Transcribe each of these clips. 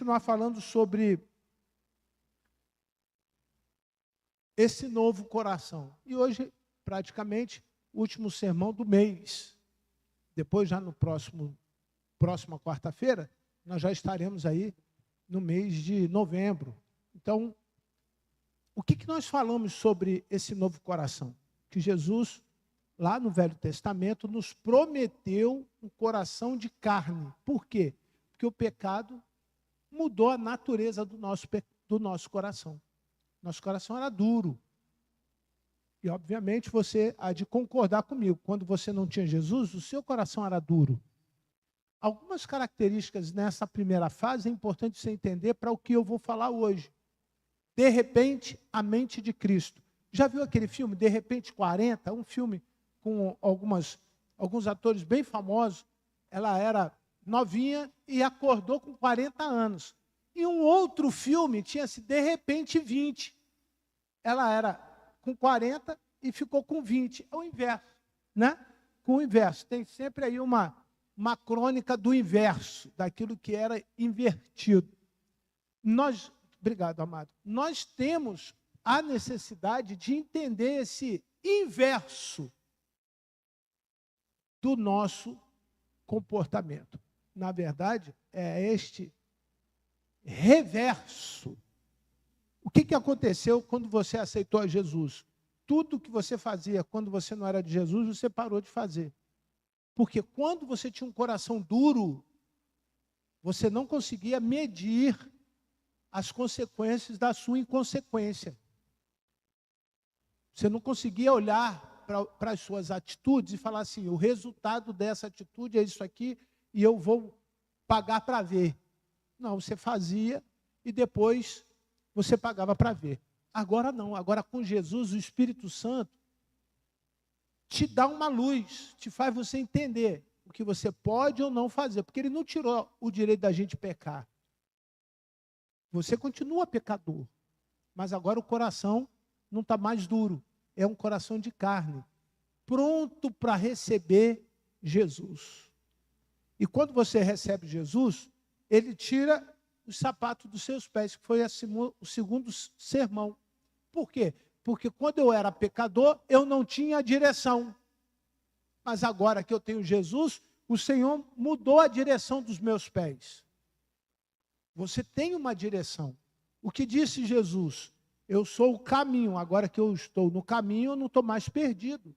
continuar falando sobre esse novo coração. E hoje, praticamente, o último sermão do mês. Depois, já no próxima quarta-feira, nós já estaremos aí no mês de novembro. Então, o que nós falamos sobre esse novo coração? Que Jesus, lá no Velho Testamento, nos prometeu um coração de carne. Por quê? Porque o pecado mudou a natureza do nosso coração. Nosso coração era duro. E, obviamente, você há de concordar comigo. Quando você não tinha Jesus, o seu coração era duro. Algumas características nessa primeira fase é importante você entender para o que eu vou falar hoje. De repente, a mente de Cristo. Já viu aquele filme, De Repente 40? Um filme com alguns atores bem famosos. Ela era novinha e acordou com 40 anos. E um outro filme tinha-se De Repente 20. Ela era com 40 e ficou com 20. É o inverso, né? Com o inverso. Tem sempre aí uma crônica do inverso, daquilo que era invertido. Obrigado, amado. Nós temos a necessidade de entender esse inverso do nosso comportamento. Na verdade, é este reverso. O que aconteceu quando você aceitou a Jesus? Tudo que você fazia quando você não era de Jesus, você parou de fazer. Porque quando você tinha um coração duro, você não conseguia medir as consequências da sua inconsequência. Você não conseguia olhar para as suas atitudes e falar assim, o resultado dessa atitude é isso aqui e eu vou pagar para ver. Não, você fazia e depois você pagava para ver. Agora não, agora com Jesus, o Espírito Santo te dá uma luz, te faz você entender o que você pode ou não fazer, porque ele não tirou o direito da gente pecar. Você continua pecador, mas agora o coração não está mais duro, é um coração de carne, pronto para receber Jesus. E quando você recebe Jesus, ele tira os sapatos dos seus pés, que foi o segundo sermão. Por quê? Porque quando eu era pecador, eu não tinha direção. Mas agora que eu tenho Jesus, o Senhor mudou a direção dos meus pés. Você tem uma direção. O que disse Jesus? Eu sou o caminho. Agora que eu estou no caminho, eu não estou mais perdido.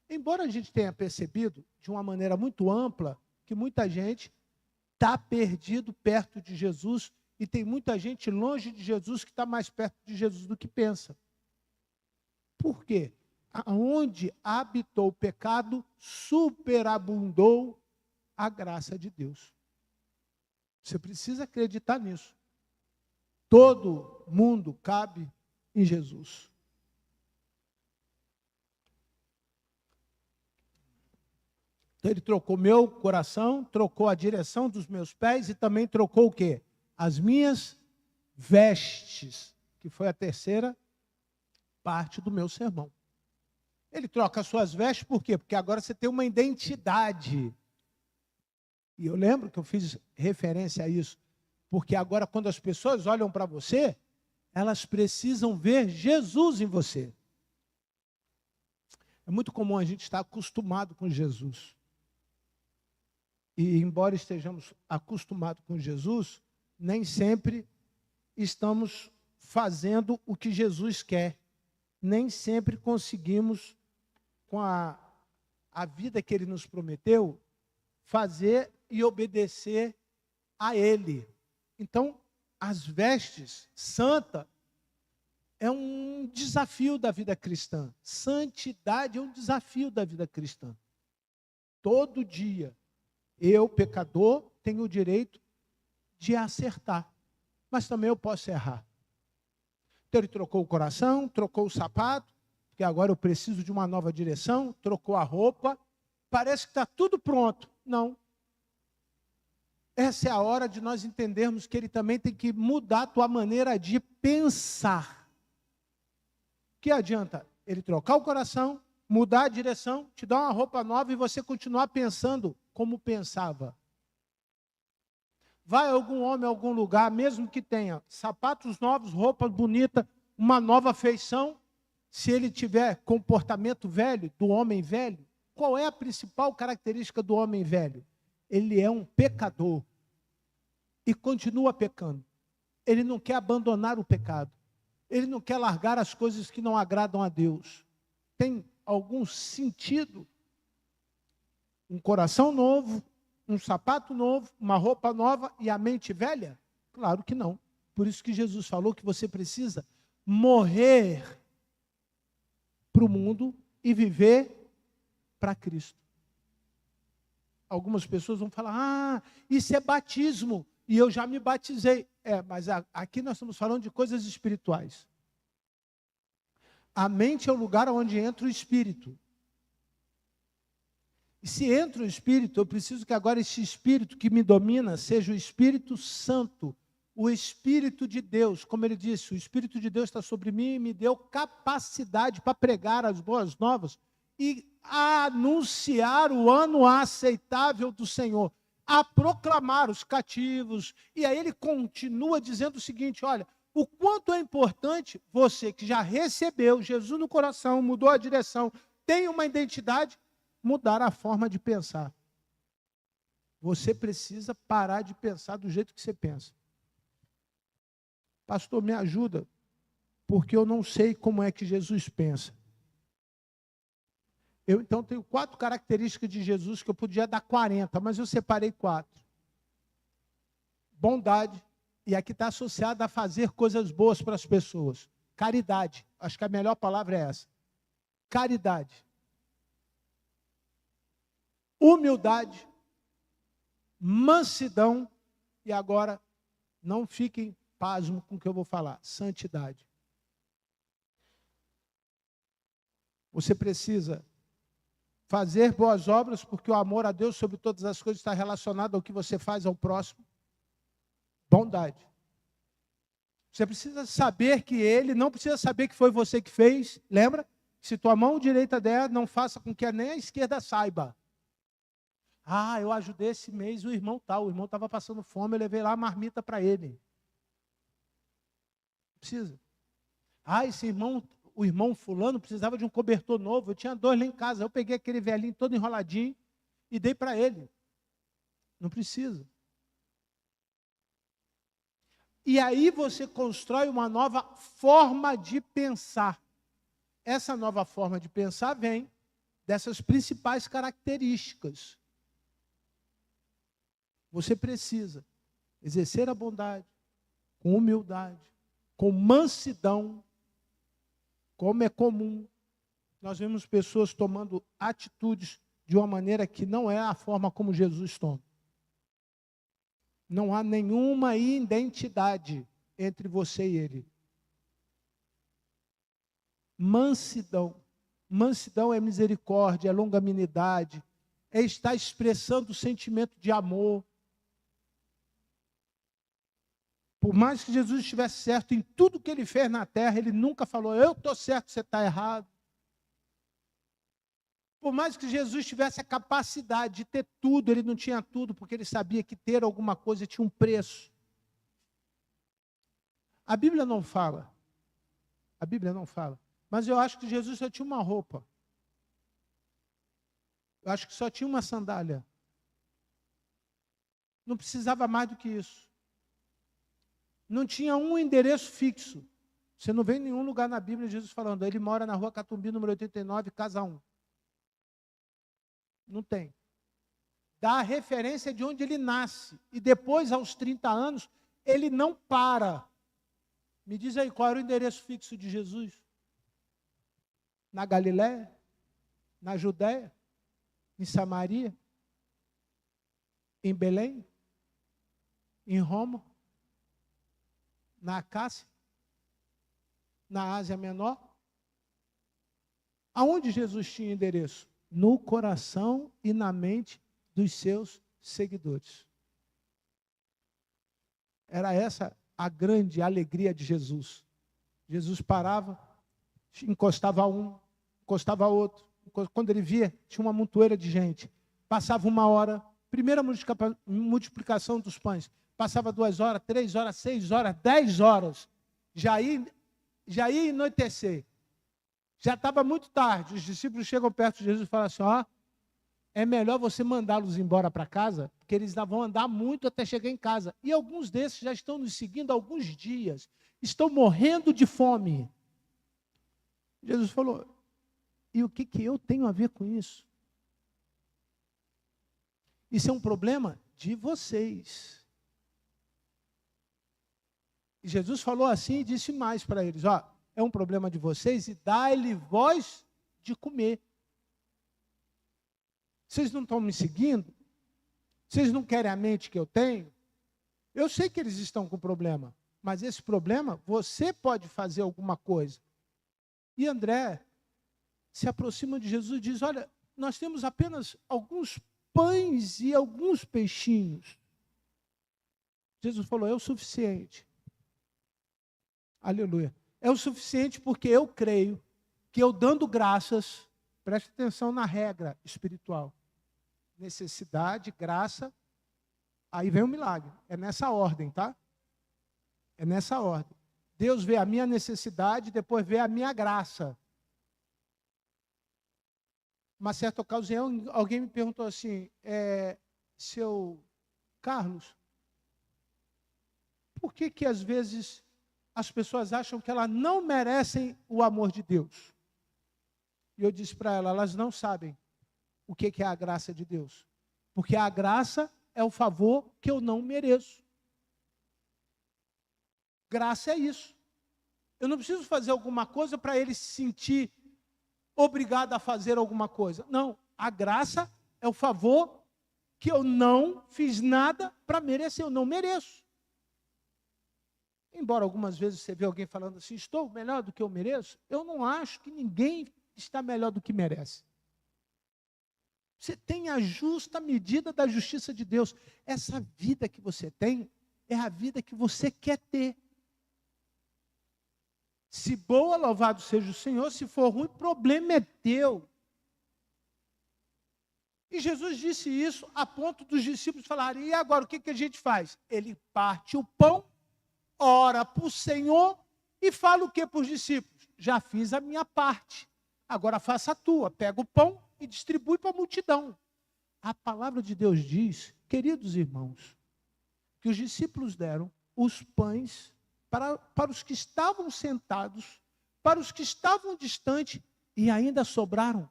Embora a gente tenha percebido, de uma maneira muito ampla, que muita gente está perdido perto de Jesus e tem muita gente longe de Jesus que está mais perto de Jesus do que pensa. Por quê? Onde habitou o pecado, superabundou a graça de Deus. Você precisa acreditar nisso. Todo mundo cabe em Jesus. Então ele trocou meu coração, trocou a direção dos meus pés e também trocou o quê? As minhas vestes, que foi a terceira parte do meu sermão. Ele troca as suas vestes por quê? Porque agora você tem uma identidade. E eu lembro que eu fiz referência a isso. Porque agora quando as pessoas olham para você, elas precisam ver Jesus em você. É muito comum a gente estar acostumado com Jesus. E embora estejamos acostumados com Jesus, nem sempre estamos fazendo o que Jesus quer. Nem sempre conseguimos, com a vida que Ele nos prometeu, fazer e obedecer a Ele. Então, as vestes santa é um desafio da vida cristã. Santidade é um desafio da vida cristã. Todo dia, eu, pecador, tenho o direito de acertar. Mas também eu posso errar. Então ele trocou o coração, trocou o sapato, porque agora eu preciso de uma nova direção, trocou a roupa. Parece que está tudo pronto. Não. Essa é a hora de nós entendermos que ele também tem que mudar a tua maneira de pensar. Que adianta ele trocar o coração, mudar a direção, te dar uma roupa nova e você continuar pensando como pensava. Vai algum homem a algum lugar, mesmo que tenha sapatos novos, roupa bonita, uma nova feição, se ele tiver comportamento velho, do homem velho, qual é a principal característica do homem velho? Ele é um pecador e continua pecando. Ele não quer abandonar o pecado. Ele não quer largar as coisas que não agradam a Deus. Tem algum sentido? Um coração novo, um sapato novo, uma roupa nova e a mente velha? Claro que não. Por isso que Jesus falou que você precisa morrer para o mundo e viver para Cristo. Algumas pessoas vão falar, isso é batismo, e eu já me batizei. Mas aqui nós estamos falando de coisas espirituais. A mente é o lugar onde entra o Espírito. E se entra o Espírito, eu preciso que agora esse Espírito que me domina seja o Espírito Santo, o Espírito de Deus. Como ele disse, o Espírito de Deus está sobre mim e me deu capacidade para pregar as boas novas e anunciar o ano aceitável do Senhor, a proclamar os cativos. E aí ele continua dizendo o seguinte, olha, o quanto é importante você que já recebeu Jesus no coração, mudou a direção, tem uma identidade, mudar a forma de pensar. Você precisa parar de pensar do jeito que você pensa. Pastor, me ajuda, porque eu não sei como é que Jesus pensa. Eu, então, tenho 4 características de Jesus que eu podia dar 40, mas eu separei 4. Bondade, e aqui está associada a fazer coisas boas para as pessoas. Caridade, acho que a melhor palavra é essa. Caridade. Humildade, mansidão, e agora, não fiquem pasmos com o que eu vou falar, santidade. Você precisa fazer boas obras, porque o amor a Deus sobre todas as coisas está relacionado ao que você faz ao próximo. Bondade. Você precisa saber que ele não precisa saber que foi você que fez. Lembra? Se tua mão direita der, não faça com que nem a esquerda saiba. Eu ajudei esse mês o irmão tal. O irmão estava passando fome, eu levei lá a marmita para ele. Precisa. Esse irmão, o irmão fulano precisava de um cobertor novo. Eu tinha 2 lá em casa. Eu peguei aquele velhinho todo enroladinho e dei para ele. Não precisa. E aí você constrói uma nova forma de pensar. Essa nova forma de pensar vem dessas principais características. Você precisa exercer a bondade, com humildade, com mansidão, como é comum. Nós vemos pessoas tomando atitudes de uma maneira que não é a forma como Jesus toma. Não há nenhuma identidade entre você e ele. Mansidão. Mansidão é misericórdia, é longanimidade, é estar expressando o sentimento de amor. Por mais que Jesus estivesse certo em tudo que ele fez na terra, ele nunca falou, eu estou certo, você está errado. Por mais que Jesus tivesse a capacidade de ter tudo, ele não tinha tudo, porque ele sabia que ter alguma coisa tinha um preço. A Bíblia não fala. A Bíblia não fala. Mas eu acho que Jesus só tinha uma roupa. Eu acho que só tinha uma sandália. Não precisava mais do que isso. Não tinha um endereço fixo. Você não vê em nenhum lugar na Bíblia Jesus falando, ele mora na rua Catumbi, número 89, casa 1. Não tem. Dá a referência de onde ele nasce. E depois, aos 30 anos, ele não para. Me diz aí, qual era o endereço fixo de Jesus? Na Galiléia? Na Judéia? Em Samaria? Em Belém? Em Roma? Na Acácia? Na Ásia Menor? Aonde Jesus tinha endereço? No coração e na mente dos seus seguidores. Era essa a grande alegria de Jesus. Jesus parava, encostava um, encostava outro. Quando ele via, tinha uma montoeira de gente. Passava 1 hora, primeira multiplicação dos pães. Passava 2 horas, 3 horas, 6 horas, 10 horas. Já ia anoitecer. Já estava muito tarde. Os discípulos chegam perto de Jesus e falam assim, ó, é melhor você mandá-los embora para casa, porque eles vão andar muito até chegar em casa. E alguns desses já estão nos seguindo há alguns dias. Estão morrendo de fome. Jesus falou, e o que eu tenho a ver com isso? Isso é um problema de vocês. E Jesus falou assim e disse mais para eles, ó, é um problema de vocês e dai-lhe voz de comer. Vocês não estão me seguindo? Vocês não querem a mente que eu tenho? Eu sei que eles estão com problema, mas esse problema, você pode fazer alguma coisa. E André se aproxima de Jesus e diz, olha, nós temos apenas alguns pães e alguns peixinhos. Jesus falou, é o suficiente. Aleluia. É o suficiente porque eu creio que eu dando graças, preste atenção na regra espiritual. Necessidade, graça, aí vem o milagre. É nessa ordem, tá? É nessa ordem. Deus vê a minha necessidade, depois vê a minha graça. Uma certa ocasião, alguém me perguntou assim, seu Carlos, por que às vezes as pessoas acham que elas não merecem o amor de Deus? E eu disse para ela, elas não sabem o que é a graça de Deus. Porque a graça é o favor que eu não mereço. Graça é isso. Eu não preciso fazer alguma coisa para ele se sentir obrigado a fazer alguma coisa. Não, a graça é o favor que eu não fiz nada para merecer, eu não mereço. Embora algumas vezes você vê alguém falando assim, estou melhor do que eu mereço, eu não acho que ninguém está melhor do que merece. Você tem a justa medida da justiça de Deus. Essa vida que você tem é a vida que você quer ter. Se boa, louvado seja o Senhor. Se for ruim, o problema é teu. E Jesus disse isso a ponto dos discípulos falarem, e agora o que a gente faz? Ele parte o pão, ora para o Senhor e fala o que para os discípulos? Já fiz a minha parte, agora faça a tua. Pega o pão e distribui para a multidão. A palavra de Deus diz, queridos irmãos, que os discípulos deram os pães para os que estavam sentados, para os que estavam distantes, e ainda sobraram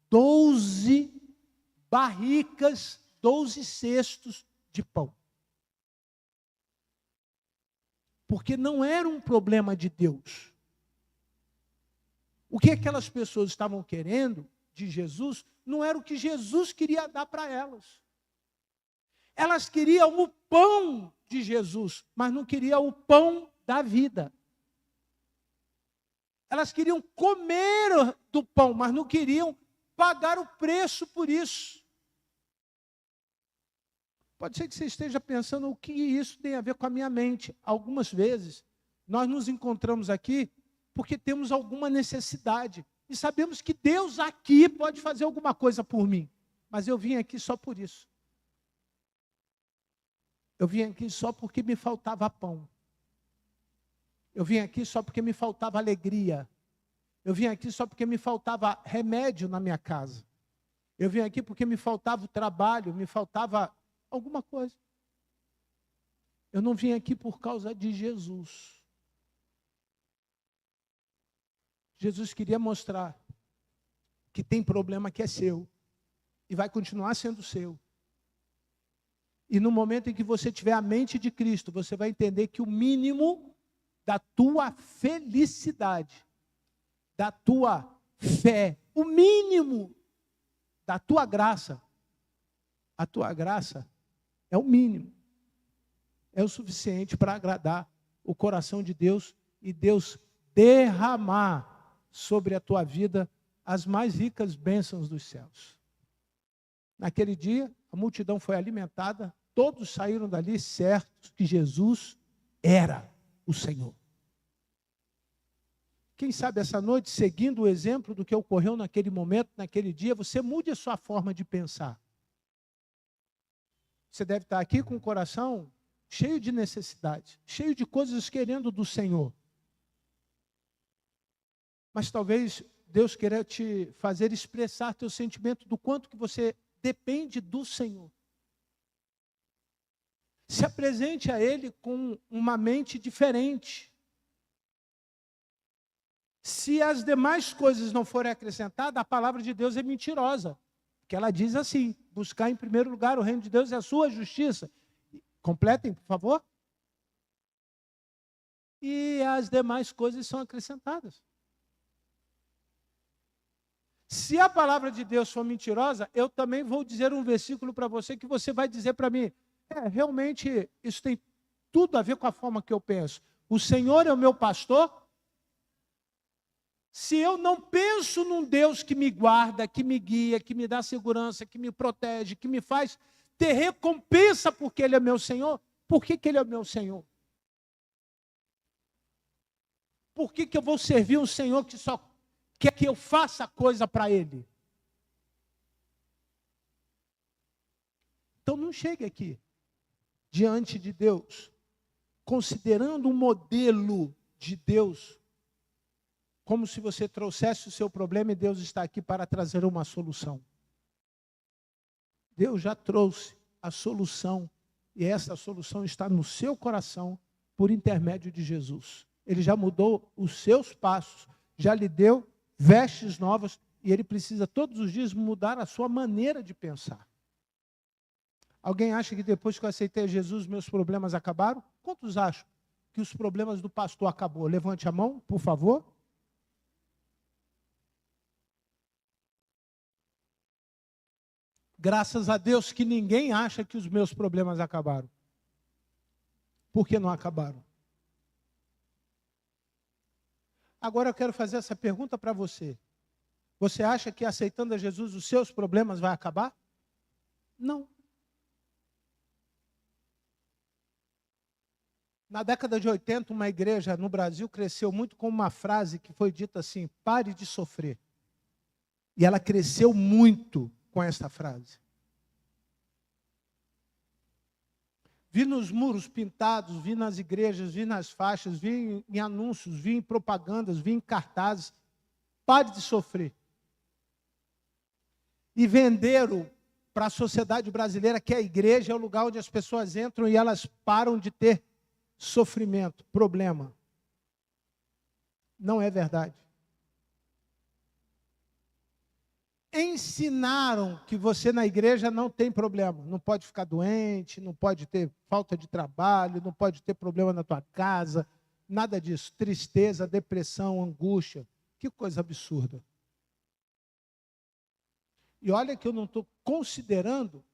12 barricas, 12 cestos de pão. Porque não era um problema de Deus. O que aquelas pessoas estavam querendo de Jesus, não era o que Jesus queria dar para elas. Elas queriam o pão de Jesus, mas não queriam o pão da vida. Elas queriam comer do pão, mas não queriam pagar o preço por isso. Pode ser que você esteja pensando o que isso tem a ver com a minha mente. Algumas vezes, nós nos encontramos aqui porque temos alguma necessidade. E sabemos que Deus aqui pode fazer alguma coisa por mim. Mas eu vim aqui só por isso. Eu vim aqui só porque me faltava pão. Eu vim aqui só porque me faltava alegria. Eu vim aqui só porque me faltava remédio na minha casa. Eu vim aqui porque me faltava o trabalho, me faltava alguma coisa. Eu não vim aqui por causa de Jesus. Jesus queria mostrar que tem problema que é seu e vai continuar sendo seu. E no momento em que você tiver a mente de Cristo, você vai entender que o mínimo da tua felicidade, da tua fé, o mínimo da tua graça, a tua graça é o mínimo, é o suficiente para agradar o coração de Deus e Deus derramar sobre a tua vida as mais ricas bênçãos dos céus. Naquele dia, a multidão foi alimentada, todos saíram dali certos que Jesus era o Senhor. Quem sabe essa noite, seguindo o exemplo do que ocorreu naquele momento, naquele dia, você mude a sua forma de pensar. Você deve estar aqui com o coração cheio de necessidade, cheio de coisas querendo do Senhor. Mas talvez Deus queira te fazer expressar teu sentimento do quanto que você depende do Senhor. Se apresente a Ele com uma mente diferente. Se as demais coisas não forem acrescentadas, a palavra de Deus é mentirosa. Porque ela diz assim: buscar em primeiro lugar o reino de Deus e a sua justiça. Completem, por favor. E as demais coisas são acrescentadas. Se a palavra de Deus for mentirosa, eu também vou dizer um versículo para você que você vai dizer para mim: realmente isso tem tudo a ver com a forma que eu penso. O Senhor é o meu pastor. Se eu não penso num Deus que me guarda, que me guia, que me dá segurança, que me protege, que me faz ter recompensa porque Ele é meu Senhor, por que Ele é meu Senhor? Por que eu vou servir um Senhor que só quer que eu faça coisa para Ele? Então não chegue aqui, diante de Deus, considerando um modelo de Deus, como se você trouxesse o seu problema e Deus está aqui para trazer uma solução. Deus já trouxe a solução, e essa solução está no seu coração por intermédio de Jesus. Ele já mudou os seus passos, já lhe deu vestes novas, e Ele precisa todos os dias mudar a sua maneira de pensar. Alguém acha que depois que eu aceitei Jesus, meus problemas acabaram? Quantos acham que os problemas do pastor acabou? Levante a mão, por favor. Graças a Deus que ninguém acha que os meus problemas acabaram. Por que não acabaram? Agora eu quero fazer essa pergunta para você. Você acha que aceitando a Jesus os seus problemas vai acabar? Não. Na década de 80, uma igreja no Brasil cresceu muito com uma frase que foi dita assim: pare de sofrer. E ela cresceu muito com esta frase. Vi nos muros pintados, vi nas igrejas, vi nas faixas, vi em anúncios, vi em propagandas, vi em cartazes. Pare de sofrer. E venderam para a sociedade brasileira que a igreja é o lugar onde as pessoas entram e elas param de ter sofrimento, problema. Não é verdade. Ensinaram que você na igreja não tem problema, não pode ficar doente, não pode ter falta de trabalho, não pode ter problema na tua casa, nada disso, tristeza, depressão, angústia, que coisa absurda. E olha que eu não estou considerando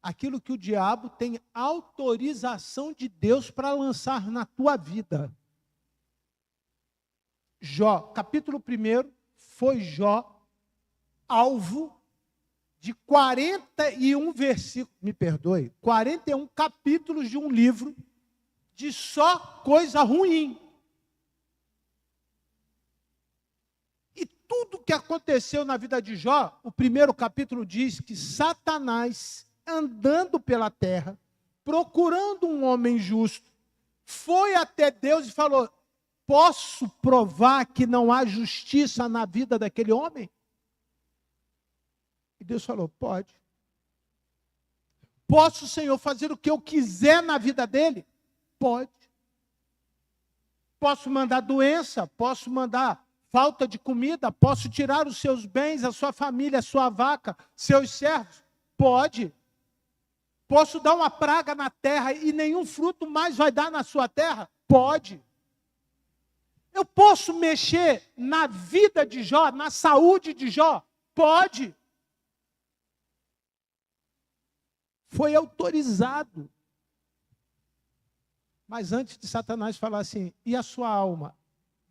aquilo que o diabo tem autorização de Deus para lançar na tua vida. Jó, capítulo 1, foi Jó alvo de 41 versículos, 41 capítulos de um livro de só coisa ruim. E tudo que aconteceu na vida de Jó, o primeiro capítulo diz que Satanás, andando pela terra, procurando um homem justo, foi até Deus e falou: posso provar que não há justiça na vida daquele homem? E Deus falou: pode. Posso, Senhor, fazer o que eu quiser na vida dele? Pode. Posso mandar doença, posso mandar falta de comida, posso tirar os seus bens, a sua família, a sua vaca, seus servos? Pode. Posso dar uma praga na terra e nenhum fruto mais vai dar na sua terra? Pode. Eu posso mexer na vida de Jó, na saúde de Jó? Pode. Foi autorizado. Mas antes de Satanás falar assim: e a sua alma?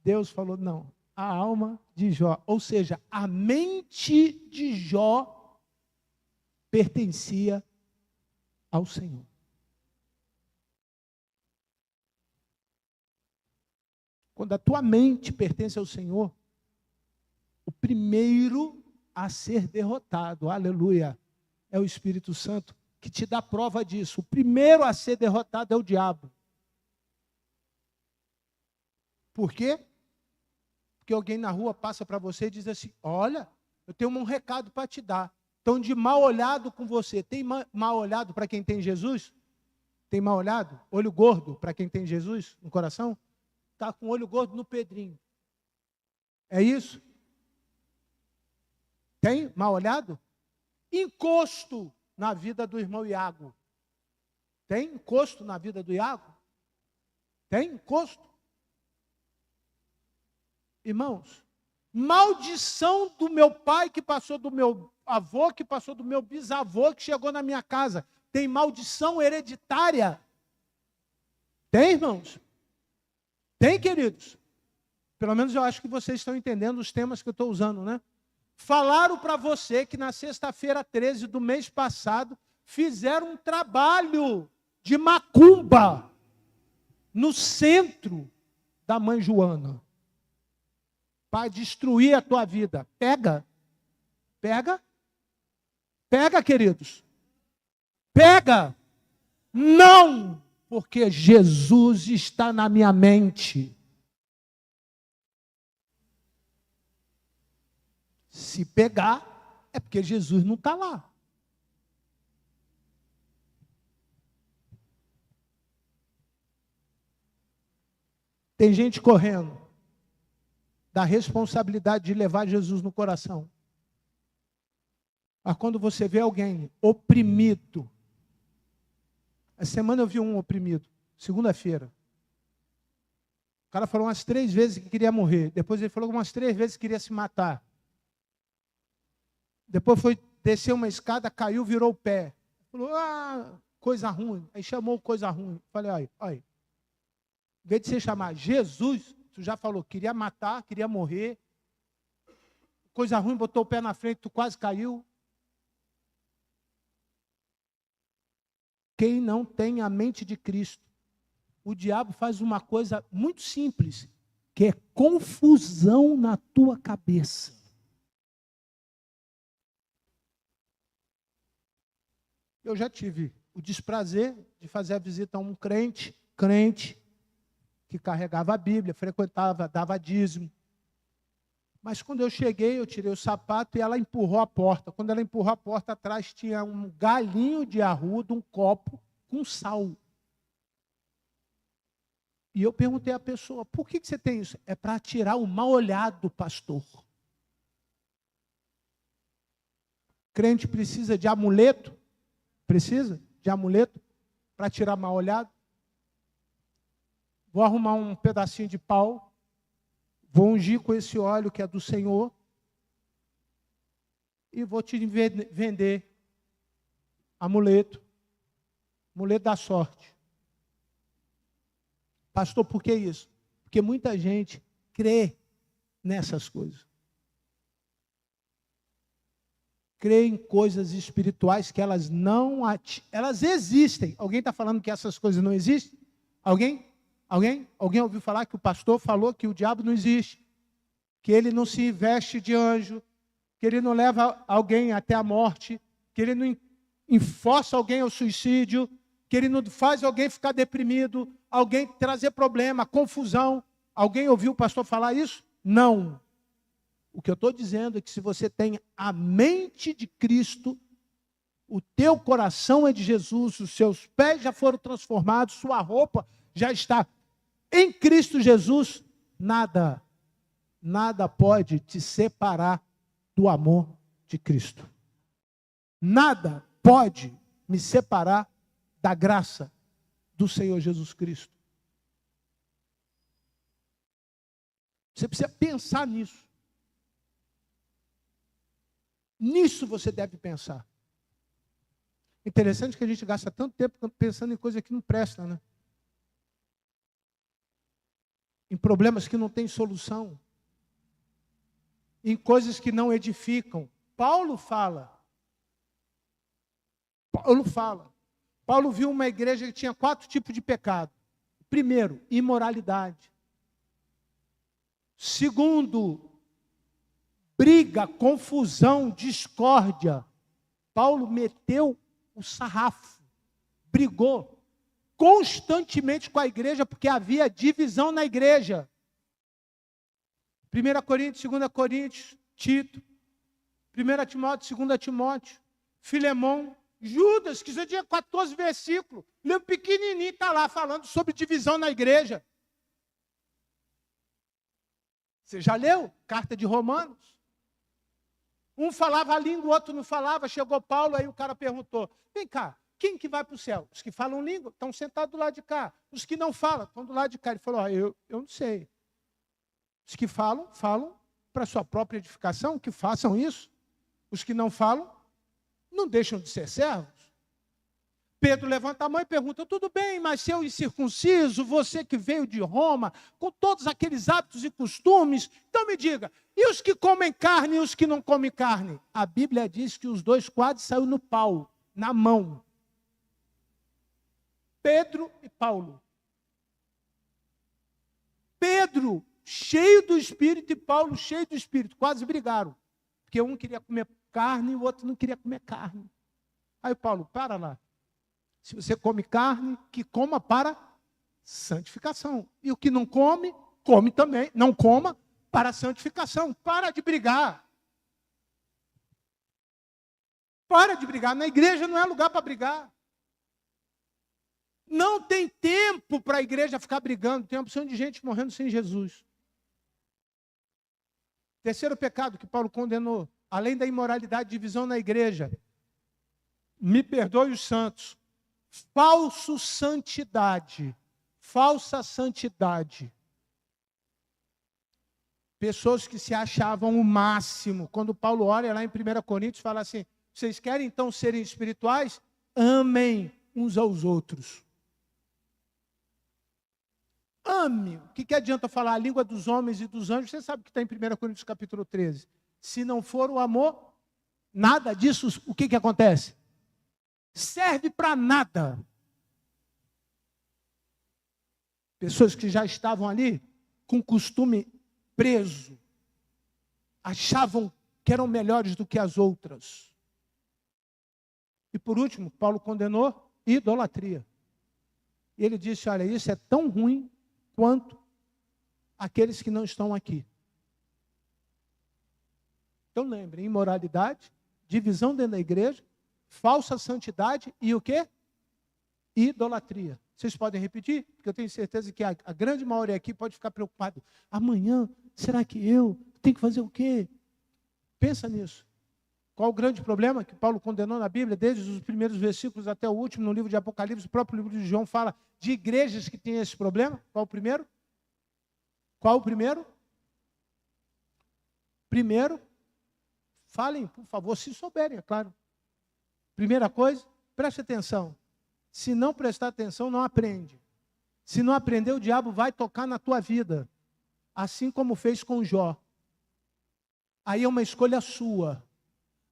Deus falou: não, a alma de Jó, ou seja, a mente de Jó pertencia ao Senhor. Quando a tua mente pertence ao Senhor, o primeiro a ser derrotado, aleluia, é o Espírito Santo. que te dá prova disso. O primeiro a ser derrotado é o diabo. Por quê? Porque alguém na rua passa para você e diz assim: olha, eu tenho um recado para te dar. Estão de mal olhado com você. Tem mal olhado para quem tem Jesus? Tem mal olhado? Olho gordo para quem tem Jesus no coração? Está com olho gordo no Pedrinho. É isso? Tem mal olhado? Encosto na vida do irmão Iago. Tem encosto na vida do Iago? Tem encosto? Irmãos, maldição do meu pai que passou do meu avô, que passou do meu bisavô, que chegou na minha casa. Tem maldição hereditária? Tem, irmãos? Tem, queridos? Pelo menos eu acho que vocês estão entendendo os temas que eu estou usando, né? Falaram para você que na sexta-feira 13 do mês passado fizeram um trabalho de macumba no centro da Mãe Joana para destruir a tua vida. Pega. Pega. Pega, queridos. Pega. Não, porque Jesus está na minha mente. Se pegar, é porque Jesus não está lá. Tem gente correndo da responsabilidade de levar Jesus no coração. Mas quando você vê alguém oprimido, essa semana eu vi um oprimido, segunda-feira. O cara falou umas 3 vezes que queria morrer. Depois ele falou umas 3 vezes que queria se matar. Depois foi descer uma escada, caiu, virou o pé. Falou, coisa ruim. Aí chamou coisa ruim. Falei, olha. Em vez de você chamar Jesus, tu já falou, queria matar, queria morrer. Coisa ruim, botou o pé na frente, tu quase caiu. Quem não tem a mente de Cristo, o diabo faz uma coisa muito simples, que é confusão na tua cabeça. Eu já tive o desprazer de fazer a visita a um crente que carregava a Bíblia, frequentava, dava dízimo. Mas quando eu cheguei, eu tirei o sapato e ela empurrou a porta. Quando ela empurrou a porta, atrás tinha um galinho de arruda, um copo com sal. E eu perguntei à pessoa, por que você tem isso? É para tirar o mal olhado, pastor. Crente precisa de amuleto? Precisa de amuleto para tirar mal olhado? Vou arrumar um pedacinho de pau, vou ungir com esse óleo que é do Senhor e vou te vender amuleto da sorte. Pastor, por que isso? Porque muita gente crê nessas coisas. Crê em coisas espirituais que elas não elas existem. Alguém está falando que essas coisas não existem? Alguém? Alguém ouviu falar que o pastor falou que o diabo não existe? Que ele não se veste de anjo? Que ele não leva alguém até a morte? Que ele não enforça alguém ao suicídio? Que ele não faz alguém ficar deprimido? Alguém trazer problema, confusão? Alguém ouviu o pastor falar isso? Não. O que eu estou dizendo é que se você tem a mente de Cristo, o teu coração é de Jesus, os seus pés já foram transformados, sua roupa já está em Cristo Jesus, nada pode te separar do amor de Cristo. Nada pode me separar da graça do Senhor Jesus Cristo. Você precisa pensar nisso. Nisso você deve pensar. Interessante que a gente gasta tanto tempo pensando em coisa que não presta, né? Em problemas que não têm solução. Em coisas que não edificam. Paulo fala. Paulo viu uma igreja que tinha 4 tipos de pecado. Primeiro, imoralidade. Segundo, briga, confusão, discórdia. Paulo meteu o sarrafo, brigou constantemente com a igreja, porque havia divisão na igreja. 1 Coríntios, 2 Coríntios, Tito, 1 Timóteo, 2 Timóteo, Filemão, Judas, que já tinha 14 versículos, livro pequenininho, está lá falando sobre divisão na igreja. Você já leu? Carta de Romanos. Um falava a língua, o outro não falava. Chegou Paulo, aí o cara perguntou, vem cá, quem que vai para o céu? Os que falam língua estão sentados do lado de cá. Os que não falam estão do lado de cá. Ele falou, eu não sei. Os que falam, falam para a sua própria edificação, que façam isso. Os que não falam, não deixam de ser servos. Pedro levanta a mão e pergunta, tudo bem, mas se eu incircunciso, você que veio de Roma, com todos aqueles hábitos e costumes, então me diga, e os que comem carne e os que não comem carne? A Bíblia diz que os dois quase saíram no pau, na mão. Pedro e Paulo. Pedro, cheio do Espírito, e Paulo, cheio do Espírito, quase brigaram. Porque um queria comer carne e o outro não queria comer carne. Aí Paulo, para lá. Se você come carne, que coma para santificação. E o que não come, come também. Não coma para santificação. Para de brigar. Para de brigar. Na igreja não é lugar para brigar. Não tem tempo para a igreja ficar brigando. Tem uma opção de gente morrendo sem Jesus. Terceiro pecado que Paulo condenou, além da imoralidade, divisão na igreja. Me perdoe os santos. Falsa santidade. Pessoas que se achavam o máximo. Quando Paulo olha lá em 1 Coríntios, fala assim, vocês querem então serem espirituais? Amem uns aos outros. Ame. O que adianta falar a língua dos homens e dos anjos? Você sabe que está em 1 Coríntios capítulo 13. Se não for o amor, nada disso, o que acontece? Serve para nada. Pessoas que já estavam ali com costume preso, achavam que eram melhores do que as outras. E por último, Paulo condenou idolatria. E ele disse, olha, isso é tão ruim quanto aqueles que não estão aqui. Então lembrem, imoralidade, divisão dentro da igreja, falsa santidade e o quê? Idolatria. Vocês podem repetir? Porque eu tenho certeza que a grande maioria aqui pode ficar preocupado. Amanhã, será que eu tenho que fazer o quê? Pensa nisso. Qual o grande problema que Paulo condenou na Bíblia, desde os primeiros versículos até o último, no livro de Apocalipse, o próprio livro de João fala de igrejas que têm esse problema? Qual o primeiro? Qual o primeiro? Primeiro, falem, por favor, se souberem, é claro. Primeira coisa, preste atenção. Se não prestar atenção, não aprende. Se não aprender, o diabo vai tocar na tua vida. Assim como fez com Jó. Aí é uma escolha sua.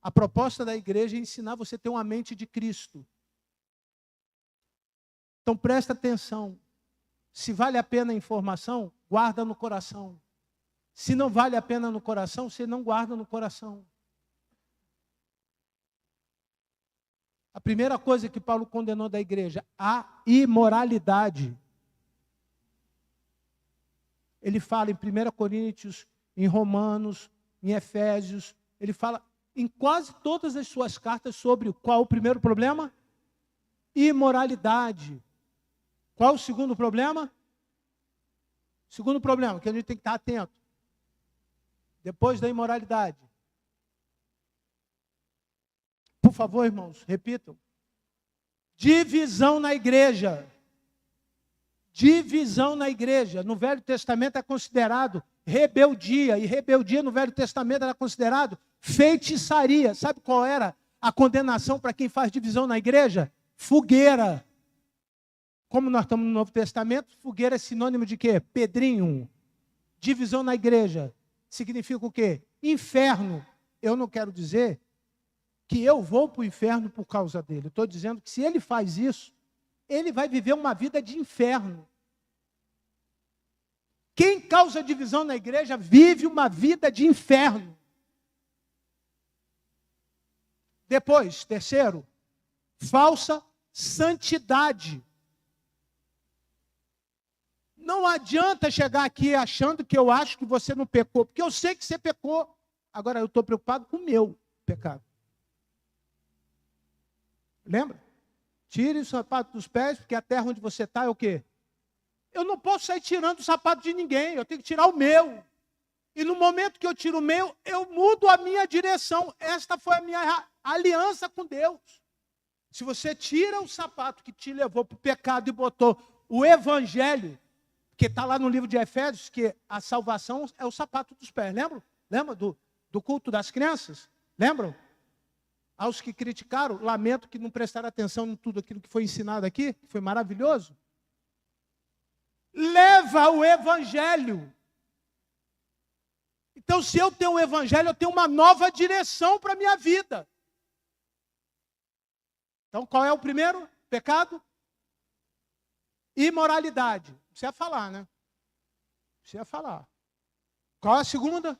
A proposta da igreja é ensinar você a ter uma mente de Cristo. Então presta atenção. Se vale a pena a informação, guarda no coração. Se não vale a pena no coração, você não guarda no coração. A primeira coisa que Paulo condenou da igreja, a imoralidade. Ele fala em 1 Coríntios, em Romanos, em Efésios, ele fala em quase todas as suas cartas sobre qual o primeiro problema? Imoralidade. Qual o segundo problema? Segundo problema, que a gente tem que estar atento. Depois da imoralidade. Por favor, irmãos, repitam. Divisão na igreja. Divisão na igreja. No Velho Testamento é considerado rebeldia. E rebeldia no Velho Testamento era considerado feitiçaria. Sabe qual era a condenação para quem faz divisão na igreja? Fogueira. Como nós estamos no Novo Testamento, fogueira é sinônimo de quê? Pedrinho. Divisão na igreja significa o quê? Inferno. Eu não quero dizer que eu vou para o inferno por causa dele. Estou dizendo que se ele faz isso, ele vai viver uma vida de inferno. Quem causa divisão na igreja vive uma vida de inferno. Depois, terceiro, falsa santidade. Não adianta chegar aqui achando que eu acho que você não pecou, porque eu sei que você pecou. Agora, eu estou preocupado com o meu pecado. Lembra? Tire o sapato dos pés, porque a terra onde você está é o quê? Eu não posso sair tirando o sapato de ninguém, eu tenho que tirar o meu. E no momento que eu tiro o meu, eu mudo a minha direção. Esta foi a minha aliança com Deus. Se você tira o sapato que te levou para o pecado e botou o evangelho, que está lá no livro de Efésios, que a salvação é o sapato dos pés. Lembra do culto das crianças? Lembram? Aos que criticaram, lamento que não prestaram atenção em tudo aquilo que foi ensinado aqui, que foi maravilhoso. Leva o evangelho. Então, se eu tenho o evangelho, eu tenho uma nova direção para a minha vida. Então, qual é o primeiro pecado? Imoralidade. Precisa falar, né? Precisa falar. Qual é a segunda?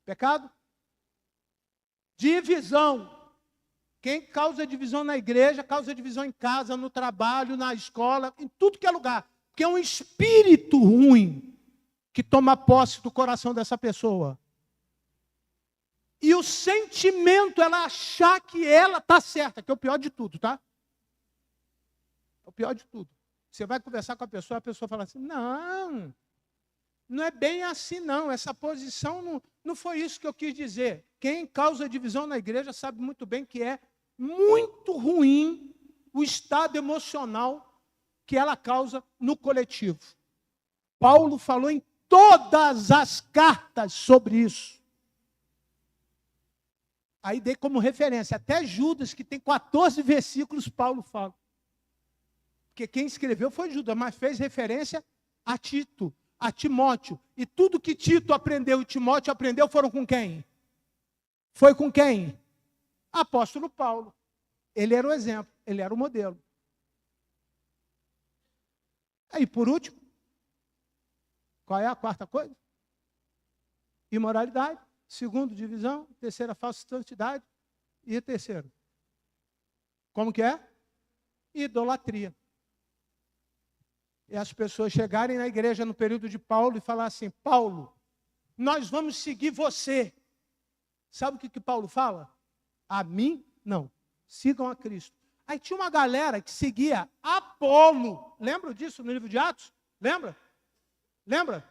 Pecado? Divisão. Quem causa divisão na igreja, causa divisão em casa, no trabalho, na escola, em tudo que é lugar. Porque é um espírito ruim que toma posse do coração dessa pessoa. E o sentimento, ela achar que ela está certa, que é o pior de tudo, tá? É o pior de tudo. Você vai conversar com a pessoa fala assim, não é bem assim não, essa posição não foi isso que eu quis dizer. Quem causa divisão na igreja sabe muito bem que é muito ruim o estado emocional que ela causa no coletivo. Paulo falou em todas as cartas sobre isso. Aí dei como referência, até Judas, que tem 14 versículos, Paulo fala. Porque quem escreveu foi Judas, mas fez referência a Tito, a Timóteo. E tudo que Tito aprendeu e Timóteo aprendeu foram com quem? Foi com quem? Apóstolo Paulo. Ele era o exemplo, ele era o modelo. Aí, por último, qual é a quarta coisa? Imoralidade. Segundo, divisão. Terceira, falsa santidade. E terceiro, como que é? Idolatria. E as pessoas chegarem na igreja no período de Paulo e falar assim, Paulo, nós vamos seguir você. Sabe o que Paulo fala? A mim, não. Sigam a Cristo. Aí tinha uma galera que seguia Apolo. Lembra disso no livro de Atos? Lembra? Lembra?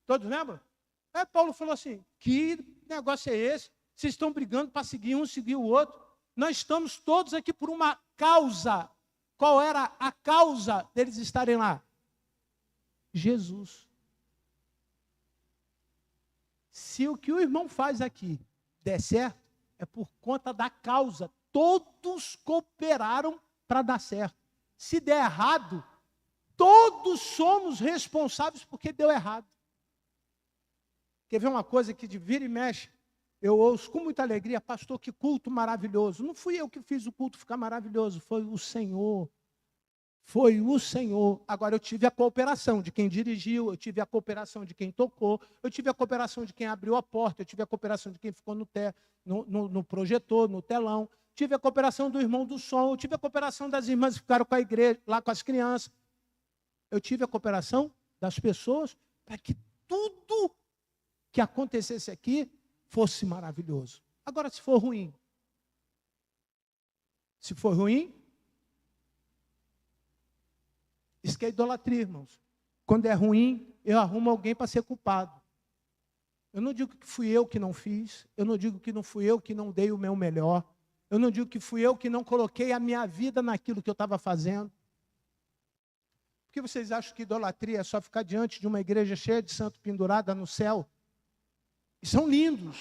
Todos lembram? Aí Paulo falou assim, que negócio é esse? Vocês estão brigando para seguir um, seguir o outro. Nós estamos todos aqui por uma causa. Qual era a causa deles estarem lá? Jesus. Se o que o irmão faz aqui der certo, é por conta da causa. Todos cooperaram para dar certo. Se der errado, todos somos responsáveis porque deu errado. Quer ver uma coisa que de vira e mexe? Eu ouço com muita alegria, pastor, que culto maravilhoso. Não fui eu que fiz o culto ficar maravilhoso, foi o Senhor. Foi o Senhor. Agora eu tive a cooperação de quem dirigiu, eu tive a cooperação de quem tocou, eu tive a cooperação de quem abriu a porta, eu tive a cooperação de quem ficou no projetor, no telão, tive a cooperação do irmão do som, eu tive a cooperação das irmãs que ficaram com a igreja, lá com as crianças. Eu tive a cooperação das pessoas para que tudo que acontecesse aqui fosse maravilhoso. Agora, se for ruim, isso que é idolatria, irmãos. Quando é ruim, eu arrumo alguém para ser culpado. Eu não digo que fui eu que não fiz, eu não digo que não fui eu que não dei o meu melhor, eu não digo que fui eu que não coloquei a minha vida naquilo que eu estava fazendo. Por que vocês acham que idolatria é só ficar diante de uma igreja cheia de santo pendurada no céu? E são lindos.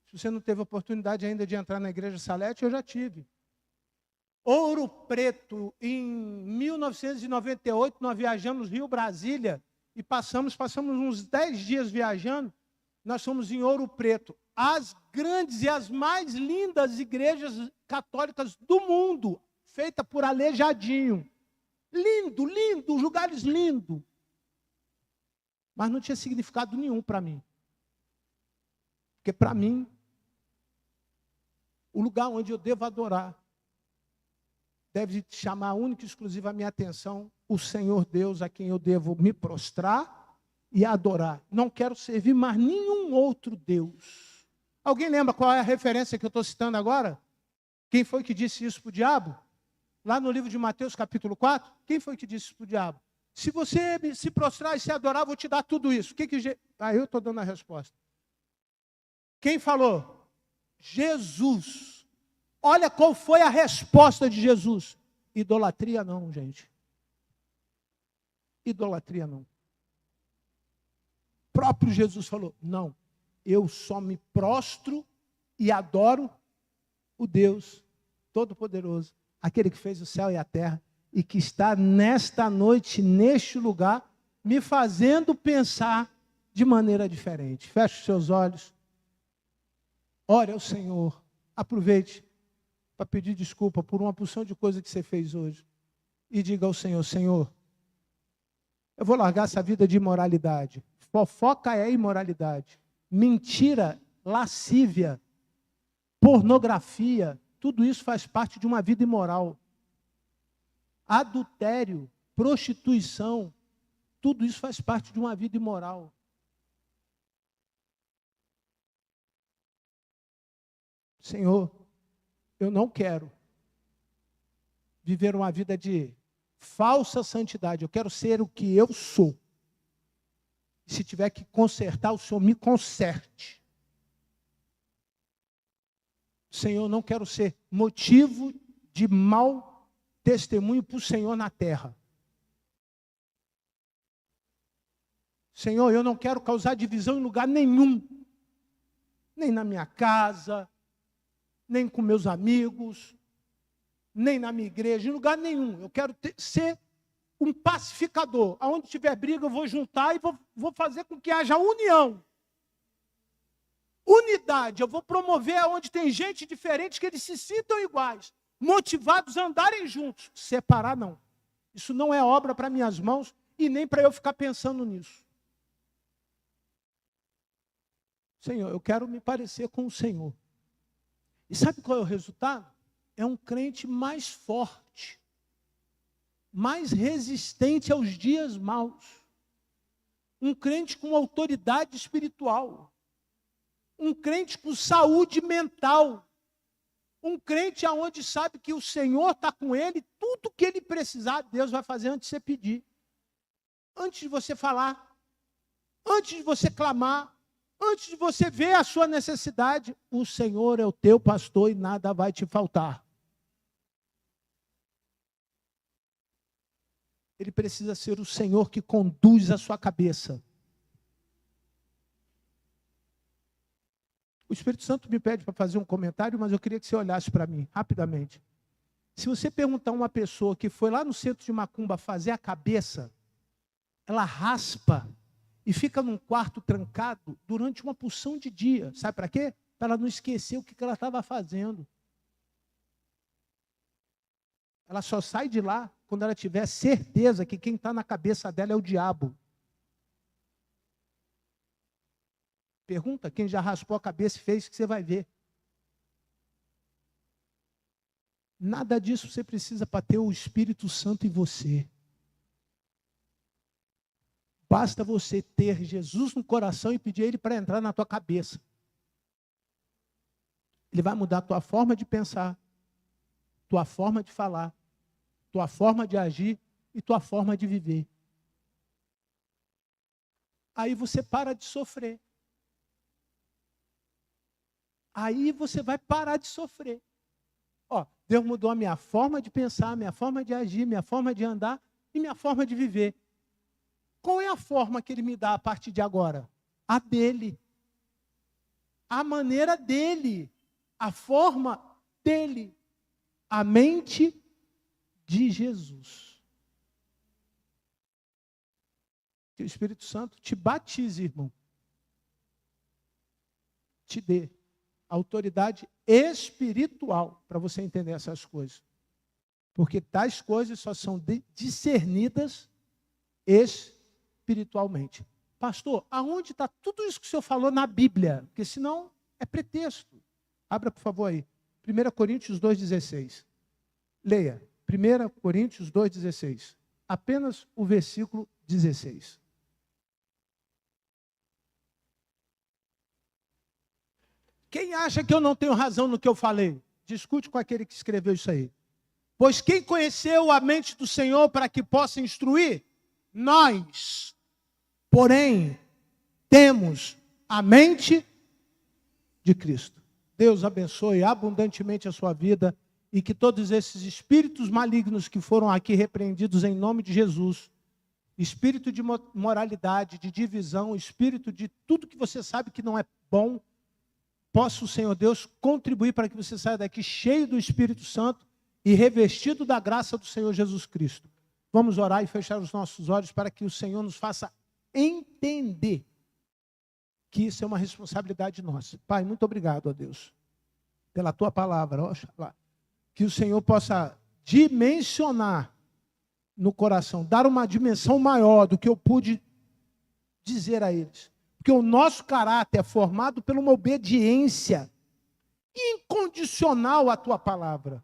Se você não teve oportunidade ainda de entrar na igreja Salete, eu já tive. Ouro Preto, em 1998, nós viajamos Rio-Brasília e passamos uns 10 dias viajando, nós fomos em Ouro Preto. As grandes e as mais lindas igrejas católicas do mundo, feita por Aleijadinho. Lindo, lugares lindos. Mas não tinha significado nenhum para mim. Porque para mim, o lugar onde eu devo adorar, deve chamar única e exclusiva a minha atenção, o Senhor Deus a quem eu devo me prostrar e adorar. Não quero servir mais nenhum outro Deus. Alguém lembra qual é a referência que eu estou citando agora? Quem foi que disse isso para o diabo? Lá no livro de Mateus, capítulo 4, quem foi que disse isso para o diabo? Se você se prostrar e se adorar, eu vou te dar tudo isso. Eu estou dando a resposta. Quem falou? Jesus. Olha qual foi a resposta de Jesus. Idolatria não, gente. Idolatria não. O próprio Jesus falou, não, eu só me prostro e adoro o Deus Todo-Poderoso, aquele que fez o céu e a terra, e que está nesta noite, neste lugar, me fazendo pensar de maneira diferente. Feche os seus olhos, ore ao Senhor, aproveite para pedir desculpa por uma porção de coisa que você fez hoje, e diga ao Senhor, Senhor, eu vou largar essa vida de imoralidade. Fofoca é imoralidade. Mentira, lascívia, pornografia, tudo isso faz parte de uma vida imoral. Adultério, prostituição, tudo isso faz parte de uma vida imoral. Senhor, eu não quero viver uma vida de falsa santidade. Eu quero ser o que eu sou. E se tiver que consertar, o Senhor me conserte. Senhor, não quero ser motivo de mau testemunho para o Senhor na terra. Senhor, eu não quero causar divisão em lugar nenhum. Nem na minha casa, nem com meus amigos, nem na minha igreja, em lugar nenhum. Eu quero ser um pacificador. Aonde tiver briga, eu vou juntar e vou fazer com que haja união. Unidade. Eu vou promover aonde tem gente diferente, que eles se sintam iguais, motivados a andarem juntos. Separar, não. Isso não é obra para minhas mãos e nem para eu ficar pensando nisso. Senhor, eu quero me parecer com o Senhor. E sabe qual é o resultado? É um crente mais forte, mais resistente aos dias maus. Um crente com autoridade espiritual. Um crente com saúde mental. Um crente aonde sabe que o Senhor está com ele, tudo que ele precisar, Deus vai fazer antes de você pedir. Antes de você falar, antes de você clamar, antes de você ver a sua necessidade, o Senhor é o teu pastor e nada vai te faltar. Ele precisa ser o Senhor que conduz a sua cabeça. O Espírito Santo me pede para fazer um comentário, mas eu queria que você olhasse para mim, rapidamente. Se você perguntar a uma pessoa que foi lá no centro de Macumba fazer a cabeça, ela raspa e fica num quarto trancado durante uma porção de dia. Sabe para quê? Para ela não esquecer o que ela estava fazendo. Ela só sai de lá quando ela tiver certeza que quem está na cabeça dela é o diabo. Pergunta quem já raspou a cabeça e fez, que você vai ver. Nada disso você precisa para ter o Espírito Santo em você. Basta você ter Jesus no coração e pedir a Ele para entrar na tua cabeça. Ele vai mudar a tua forma de pensar, tua forma de falar, tua forma de agir e tua forma de viver. Aí você para de sofrer. Aí você vai parar de sofrer. Ó, Deus mudou a minha forma de pensar, minha forma de agir, minha forma de andar e minha forma de viver. Qual é a forma que Ele me dá a partir de agora? A dele. A maneira dele. A forma dele. A mente de Jesus. Que o Espírito Santo te batize, irmão. Te dê autoridade espiritual para você entender essas coisas. Porque tais coisas só são discernidas espiritualmente. Pastor, aonde está tudo isso que o senhor falou na Bíblia? Porque senão é pretexto. Abra, por favor, aí. 1 Coríntios 2,16. Leia. 1 Coríntios 2,16. Apenas o versículo 16. Quem acha que eu não tenho razão no que eu falei? Discute com aquele que escreveu isso aí. Pois quem conheceu a mente do Senhor para que possa instruir? Nós, porém, temos a mente de Cristo. Deus abençoe abundantemente a sua vida e que todos esses espíritos malignos que foram aqui repreendidos em nome de Jesus, espírito de moralidade, de divisão, espírito de tudo que você sabe que não é bom, possa o Senhor Deus contribuir para que você saia daqui cheio do Espírito Santo e revestido da graça do Senhor Jesus Cristo. Vamos orar e fechar os nossos olhos para que o Senhor nos faça entender que isso é uma responsabilidade nossa. Pai, muito obrigado, ó Deus, pela Tua palavra. Oxalá. Que o Senhor possa dimensionar no coração, dar uma dimensão maior do que eu pude dizer a eles. Porque o nosso caráter é formado por uma obediência incondicional à Tua palavra.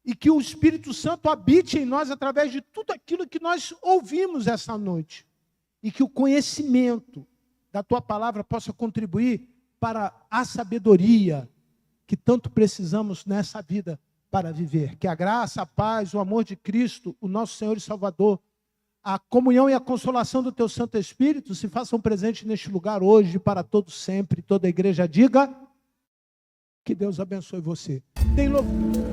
E que o Espírito Santo habite em nós através de tudo aquilo que nós ouvimos essa noite. E que o conhecimento da Tua palavra possa contribuir para a sabedoria que tanto precisamos nessa vida para viver. Que a graça, a paz, o amor de Cristo, o nosso Senhor e Salvador, a comunhão e a consolação do Teu Santo Espírito se façam presentes neste lugar hoje, para todos sempre. Toda a igreja diga que Deus abençoe você. Tem louvor.